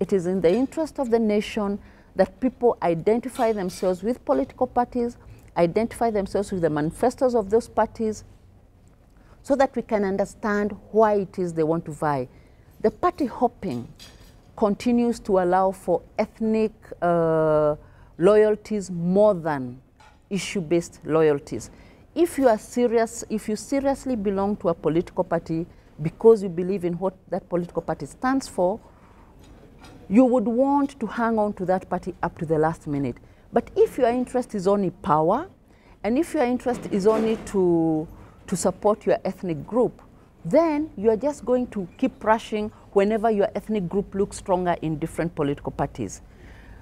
it is in the interest of the nation that people identify themselves with political parties, identify themselves with the manifestos of those parties, so that we can understand why it is they want to vie. The party hopping continues to allow for ethnic loyalties more than issue-based loyalties. If you are serious, if you seriously belong to a political party because you believe in what that political party stands for, you would want to hang on to that party up to the last minute. But if your interest is only power, and if your interest is only to support your ethnic group, then you are just going to keep rushing whenever your ethnic group looks stronger in different political parties.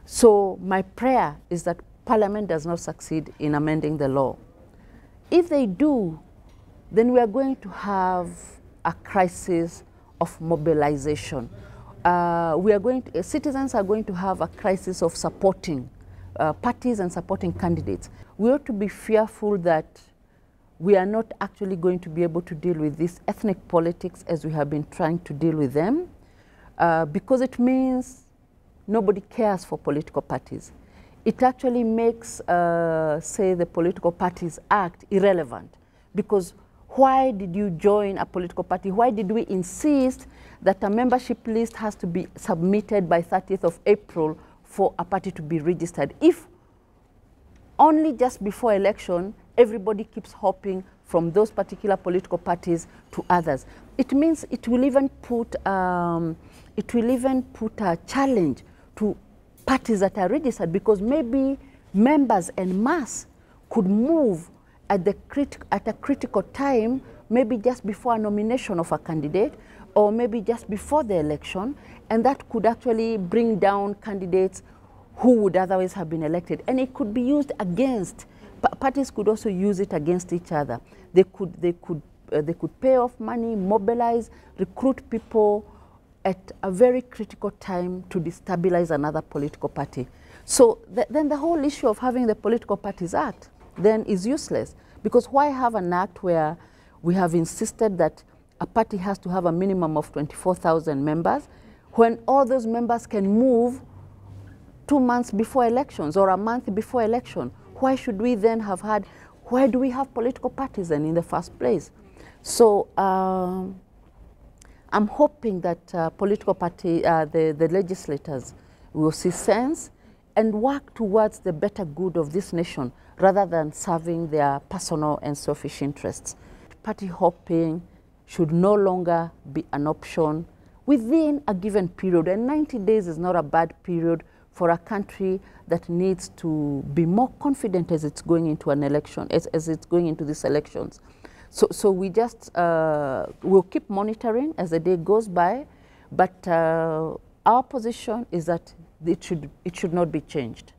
So my prayer is that Parliament does not succeed in amending the law. If they do, then we are going to have a crisis of mobilization. Citizens are going to have a crisis of supporting parties and supporting candidates. We ought to be fearful that we are not actually going to be able to deal with this ethnic politics as we have been trying to deal with them, because it means nobody cares for political parties. It actually makes, say, the political parties act irrelevant, because why did you join a political party? Why did we insist that a membership list has to be submitted by 30th of April for a party to be registered, if only just before election everybody keeps hopping from those particular political parties to others? It means it will even put a challenge to parties that are registered, because maybe members en masse could move at a critical time, maybe just before a nomination of a candidate, or maybe just before the election, and that could actually bring down candidates who would otherwise have been elected. And it could be used against, parties could also use it against each other. They could pay off money, mobilize, recruit people at a very critical time to destabilize another political party. So then the whole issue of having the Political Parties Act then is useless, because why have an act where we have insisted that a party has to have a minimum of 24,000 members when all those members can move 2 months before elections or a month before election? Why should we then have why do we have political parties then in the first place? So I'm hoping that the legislators will see sense and work towards the better good of this nation rather than serving their personal and selfish interests. Party hopping should no longer be an option within a given period, and 90 days is not a bad period for a country that needs to be more confident as it's going into an election, as it's going into these elections. So we just, we'll keep monitoring as the day goes by, but our position is that it should not be changed.